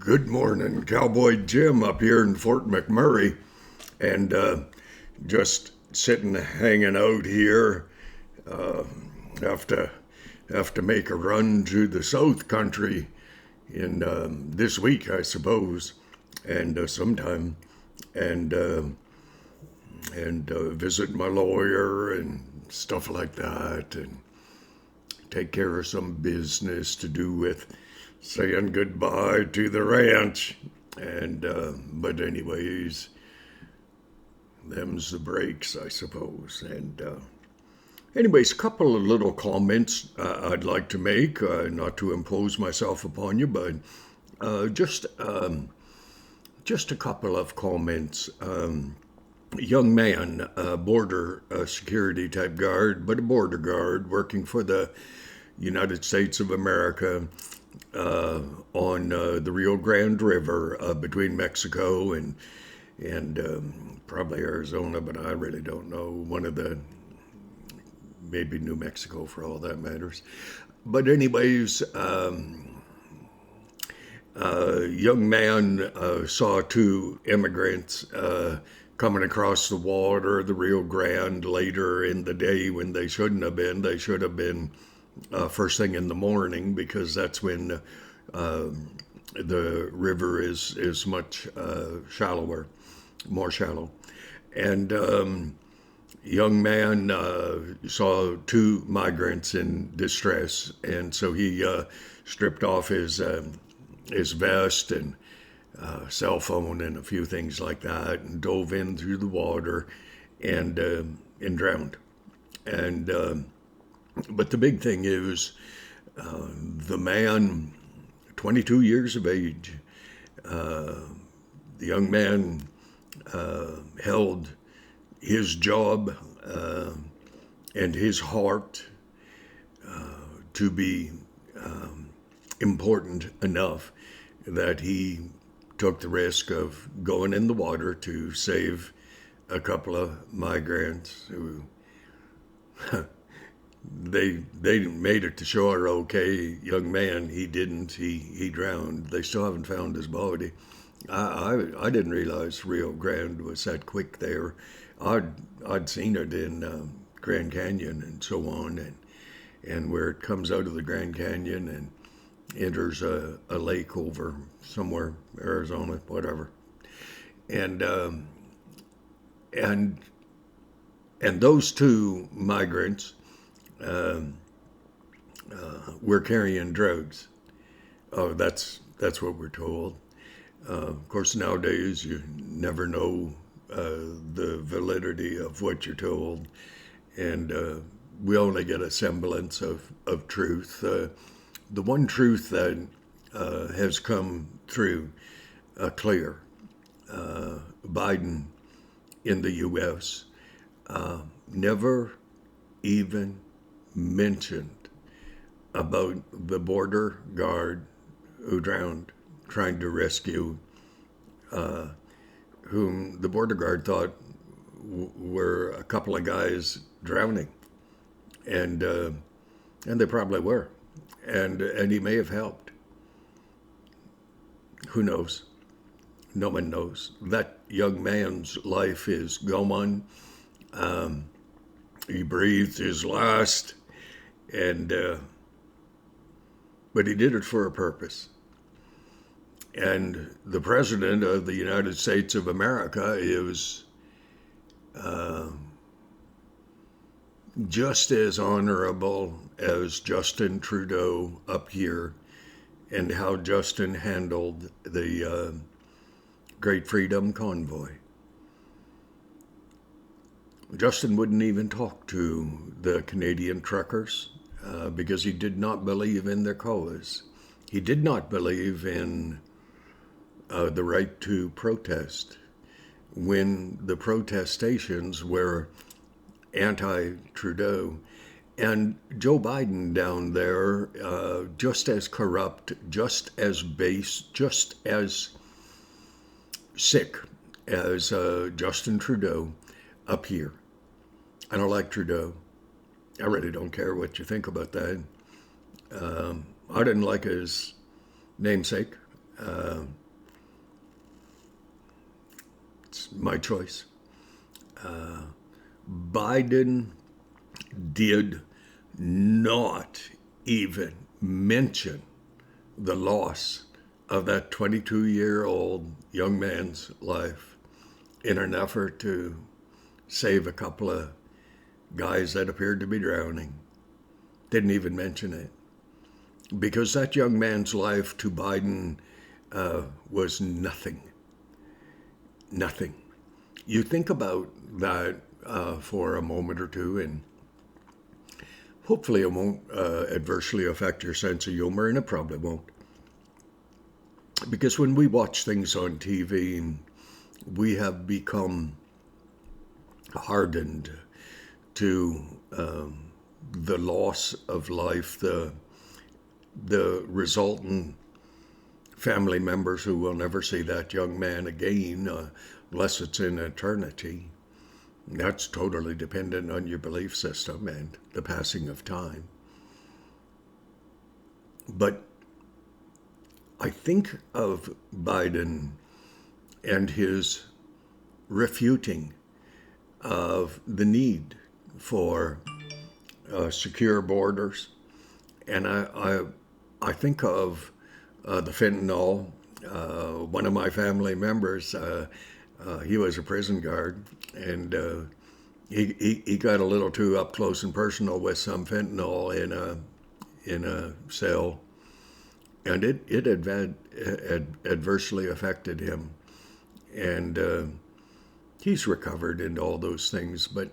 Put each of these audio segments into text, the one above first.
Good morning, Cowboy Jim up here in Fort McMurray, and just sitting hanging out here. Uh, have to make a run to the South Country in this week, I suppose, and sometime, and visit my lawyer and stuff like that, and take care of some business to do with saying goodbye to the ranch. And but anyways, them's the breaks, I suppose. And anyways, a couple of little comments I'd like to make, not to impose myself upon you, but just a couple of comments. Young man, border security type guard, but a border guard working for the United States of America on the Rio Grande River between Mexico and probably Arizona, but I really don't know. One of the maybe New Mexico for all that matters. But anyways, young man saw two immigrants coming across the water, the Rio Grande, later in the day when they shouldn't have been. They should have been first thing in the morning, because that's when the river is much shallower, more shallow. And young man saw two migrants in distress, and so he stripped off his vest and cell phone and a few things like that, and dove in through the water and drowned. And but the big thing is, the man, 22 years of age, the young man held his job and his heart to be important enough that he took the risk of going in the water to save a couple of migrants who they made it to shore okay. Young man, he didn't. He drowned. They still haven't found his body. I didn't realize Rio Grande was that quick there. I'd seen it in Grand Canyon and so on, and where it comes out of the Grand Canyon and enters a lake over somewhere, Arizona, whatever. And and those two migrants were carrying drugs. Oh, that's what we're told. Of course, nowadays you never know the validity of what you're told, and we only get a semblance of truth. The one truth that has come through clear, Biden in the U.S. Never even mentioned about the border guard who drowned trying to rescue, whom the border guard thought were a couple of guys drowning, and they probably were, and he may have helped. Who knows? No one knows. That young man's life is gone. He breathed his last, and but he did it for a purpose. And the President of the United States of America is just as honorable as Justin Trudeau up here, and how Justin handled the Great Freedom Convoy. Justin wouldn't even talk to the Canadian truckers because he did not believe in their cause. He did not believe in the right to protest when the protestations were anti-Trudeau. And Joe Biden down there, just as corrupt, just as base, just as sick as Justin Trudeau up here. I don't like Trudeau. I really don't care what you think about that. I didn't like his namesake. It's my choice. Biden did not even mention the loss of that 22-year-old young man's life in an effort to save a couple of guys that appeared to be drowning. Didn't even mention it. Because that young man's life to Biden was nothing. Nothing. You think about that for a moment or two, and hopefully it won't adversely affect your sense of humor, and it probably won't. Because when we watch things on TV, we have become hardened to the loss of life, the resultant family members who will never see that young man again unless it's in eternity. That's totally dependent on your belief system and the passing of time. But I think of Biden and his refuting of the need for secure borders. And I think of the fentanyl. One of my family members, he was a prison guard, and he got a little too up close and personal with some fentanyl in a cell, and it adversely affected him. And he's recovered and all those things, but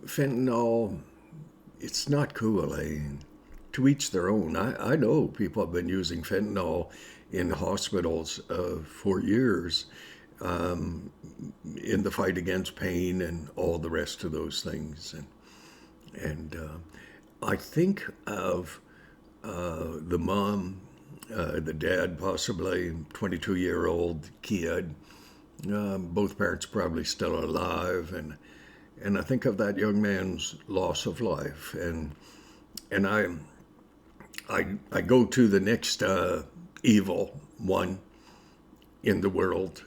fentanyl, it's not cool, eh? To each their own. I know people have been using fentanyl in hospitals for years in the fight against pain and all the rest of those things. And I think of the mom, the dad, possibly 22-year-old kid. Both parents probably still alive, and I think of that young man's loss of life, and I go to the next evil one in the world.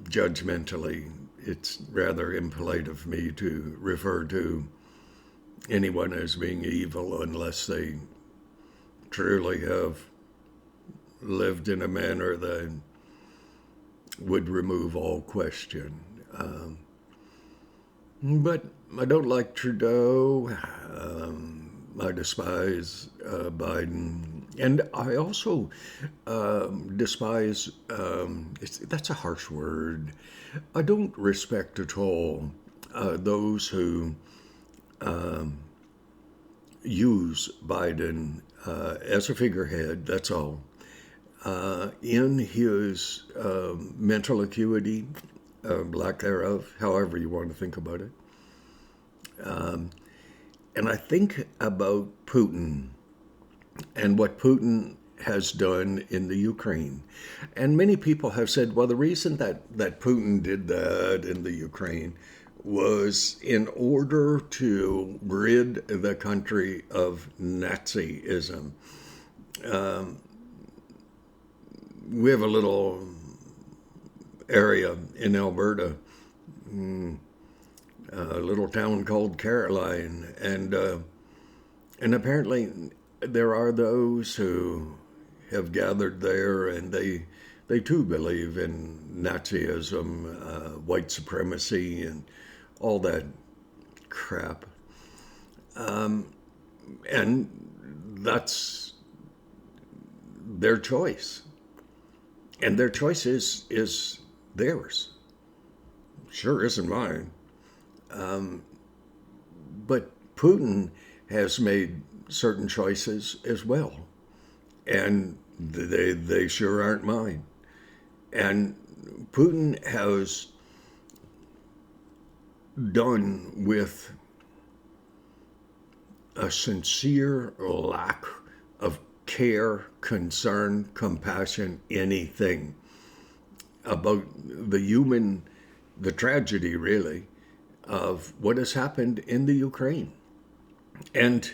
Judgmentally, it's rather impolite of me to refer to anyone as being evil unless they truly have lived in a manner that would remove all question. But I don't like Trudeau. I despise Biden. And I also despise, that's a harsh word. I don't respect at all those who use Biden as a figurehead, that's all, in his mental acuity, lack thereof, however you want to think about it. And I think about Putin and what Putin has done in the Ukraine. And many people have said, well, the reason that Putin did that in the Ukraine was in order to rid the country of Nazism. We have a little area in Alberta, a little town called Caroline, and apparently there are those who have gathered there, and they too believe in Nazism, white supremacy, and all that crap. And that's their choice. And their choice is theirs. Sure isn't mine. But Putin has made certain choices as well. And they sure aren't mine. And Putin has done with a sincere lack of care, concern, compassion, anything about the tragedy, really, of what has happened in the Ukraine. And,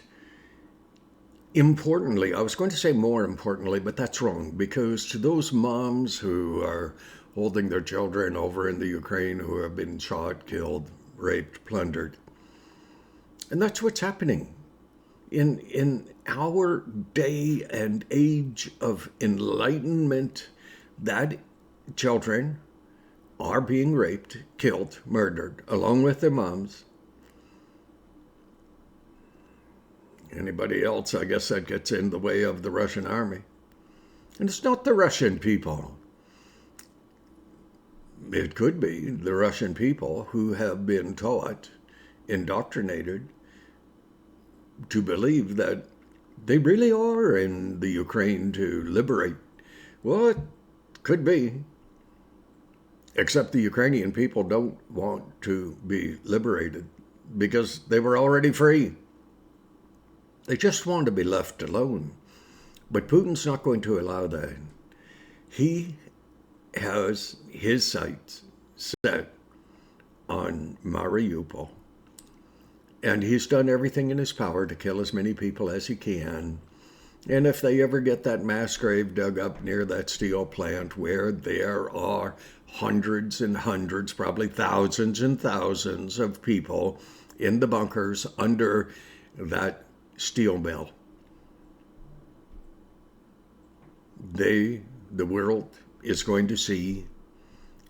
Importantly, I was going to say more importantly, but that's wrong, because to those moms who are holding their children over in the Ukraine who have been shot, killed, raped, plundered, and that's what's happening in our day and age of enlightenment, that children are being raped, killed, murdered, along with their moms. Anybody else, I guess that gets in the way of the Russian army. And it's not the Russian people. It could be the Russian people who have been taught, indoctrinated, to believe that they really are in the Ukraine to liberate. Well, it could be. Except the Ukrainian people don't want to be liberated because they were already free. They just want to be left alone. But Putin's not going to allow that. He has his sights set on Mariupol. And he's done everything in his power to kill as many people as he can. And if they ever get that mass grave dug up near that steel plant where there are hundreds and hundreds, probably thousands and thousands of people in the bunkers under that steel mill, the world is going to see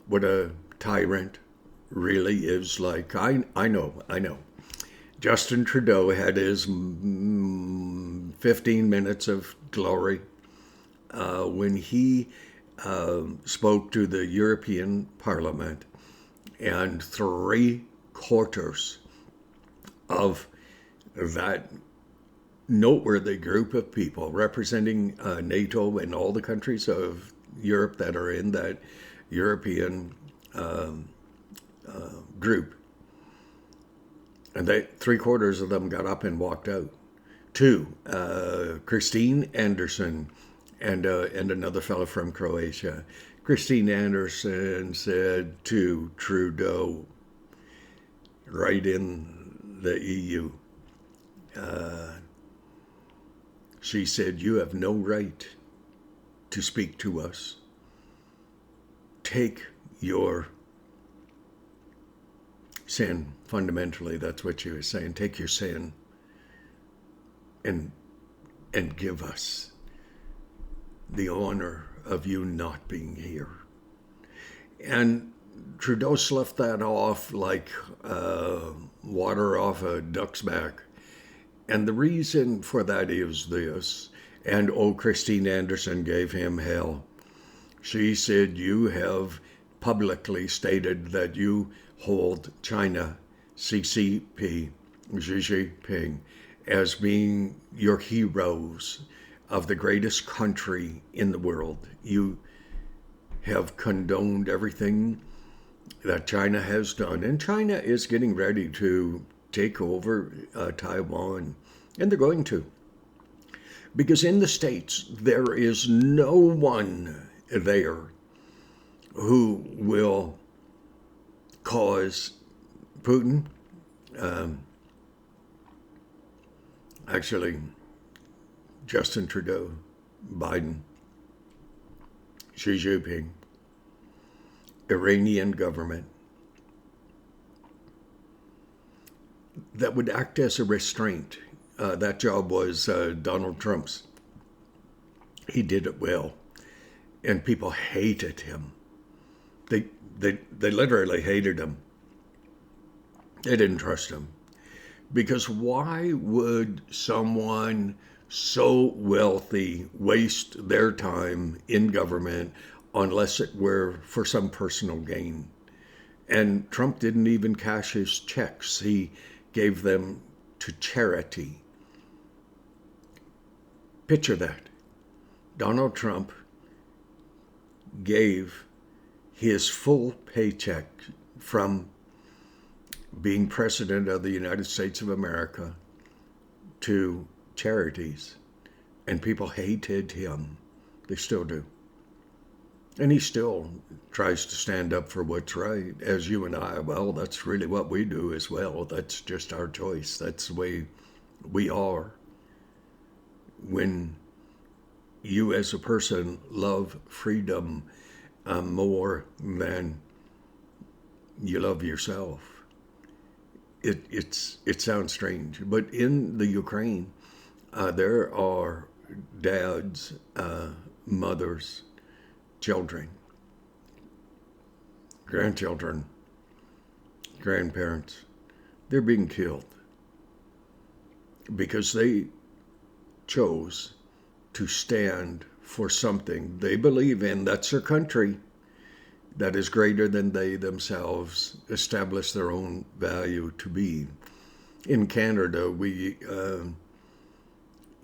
what a tyrant really is like. I know. Justin Trudeau had his 15 minutes of glory when he spoke to the European Parliament, and 3/4 of that noteworthy group of people representing NATO and all the countries of Europe that are in that European group, and 3/4 of them got up and walked out. Two, Christine Anderson and another fellow from Croatia. Christine Anderson said to Trudeau, right in the EU, she said, "You have no right to speak to us. Take your sin." Fundamentally, that's what she was saying. Take your sin and give us the honor of you not being here. And Trudeau sloughed that off like water off a duck's back. And the reason for that is this, and Christine Anderson gave him hell. She said, "You have publicly stated that you hold China, CCP, Xi Jinping, as being your heroes of the greatest country in the world. You have condoned everything that China has done." And China is getting ready to take over Taiwan. And they're going to. Because in the States, there is no one there who will cause Putin, actually, Justin Trudeau, Biden, Xi Jinping, Iranian government, that would act as a restraint. That job was Donald Trump's. He did it well, and people hated him. They literally hated him. They didn't trust him. Because why would someone so wealthy waste their time in government unless it were for some personal gain? And Trump didn't even cash his checks. He gave them to charity. Picture that. Donald Trump gave his full paycheck from being president of the United States of America to charities, and people hated him. They still do. And he still tries to stand up for what's right, as you and I. Well, that's really what we do as well. That's just our choice. That's the way we are. when you as a person love freedom more than you love yourself. It sounds strange, but in the Ukraine, there are dads, mothers, children, grandchildren, grandparents. They're being killed because they chose to stand for something they believe in. That's their country. That is greater than they themselves establish their own value to be. In Canada,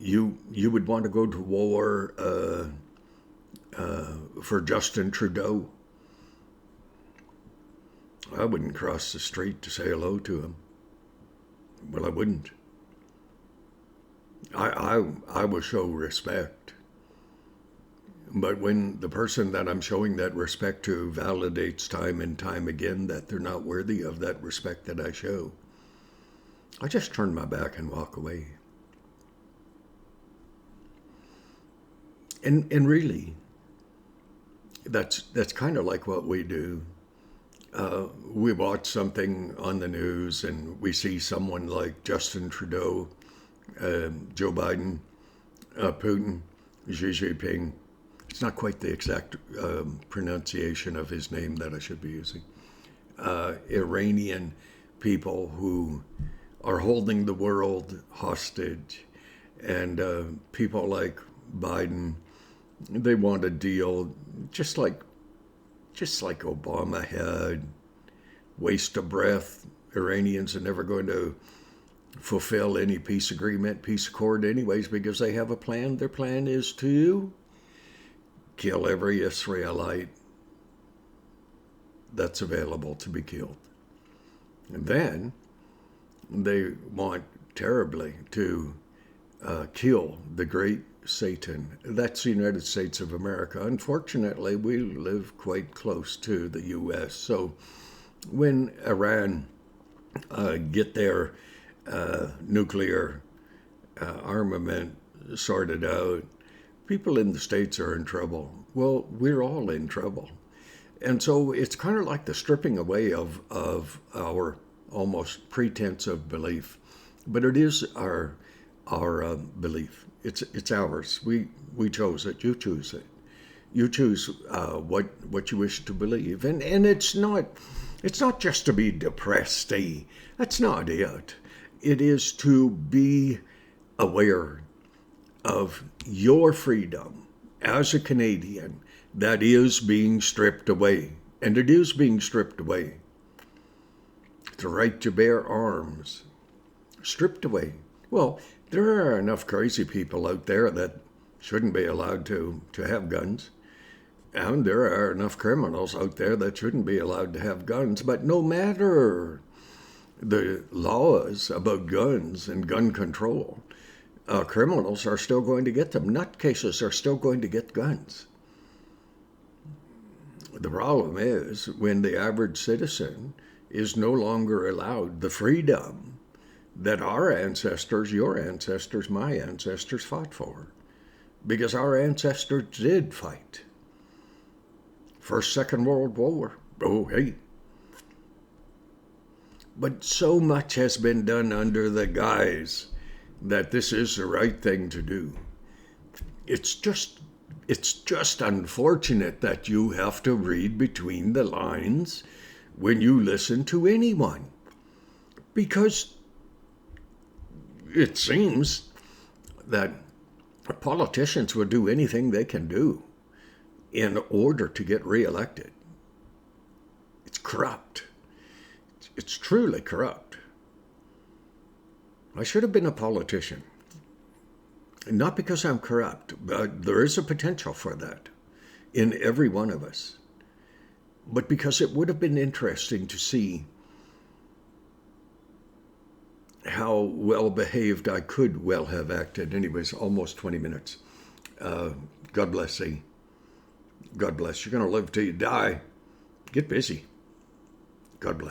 you would want to go to war for Justin Trudeau. I wouldn't cross the street to say hello to him. Well, I wouldn't. I will show respect. But when the person that I'm showing that respect to validates time and time again that they're not worthy of that respect that I show, I just turn my back and walk away. And really, that's kind of like what we do. We watch something on the news and we see someone like Justin Trudeau, Joe Biden, Putin, Xi Jinping. It's not quite the exact pronunciation of his name that I should be using. Iranian people who are holding the world hostage, and people like Biden, they want a deal just like Obama had. Waste of breath. Iranians are never going to fulfill any peace agreement, peace accord anyways, because they have a plan. Their plan is to kill every Israelite that's available to be killed. And then they want terribly to kill the great Satan. That's the United States of America. Unfortunately, we live quite close to the U.S. So when Iran get their nuclear armament sorted out, people in the States are in trouble. Well, we're all in trouble. And so it's kind of like the stripping away of our almost pretense of belief. But it is our belief. It's ours. We chose it. You choose it. You choose what you wish to believe. And it's not just to be depressed. That's not it. It is to be aware of your freedom as a Canadian that is being stripped away. And it is being stripped away. The right to bear arms, stripped away. Well, there are enough crazy people out there that shouldn't be allowed to have guns. And there are enough criminals out there that shouldn't be allowed to have guns. But no matter the laws about guns and gun control, criminals are still going to get them. Nutcases are still going to get guns. The problem is when the average citizen is no longer allowed the freedom that our ancestors, your ancestors, my ancestors fought for. Because our ancestors did fight. First, Second World War. Oh, hey. But so much has been done under the guise that this is the right thing to do. It's just unfortunate that you have to read between the lines when you listen to anyone. Because it seems that politicians will do anything they can do in order to get reelected. It's corrupt. It's truly corrupt. I should have been a politician. Not because I'm corrupt, but there is a potential for that in every one of us. But because it would have been interesting to see how well behaved I could well have acted. Anyways, almost 20 minutes. God bless thee. God bless. You're going to live till you die. Get busy. God bless.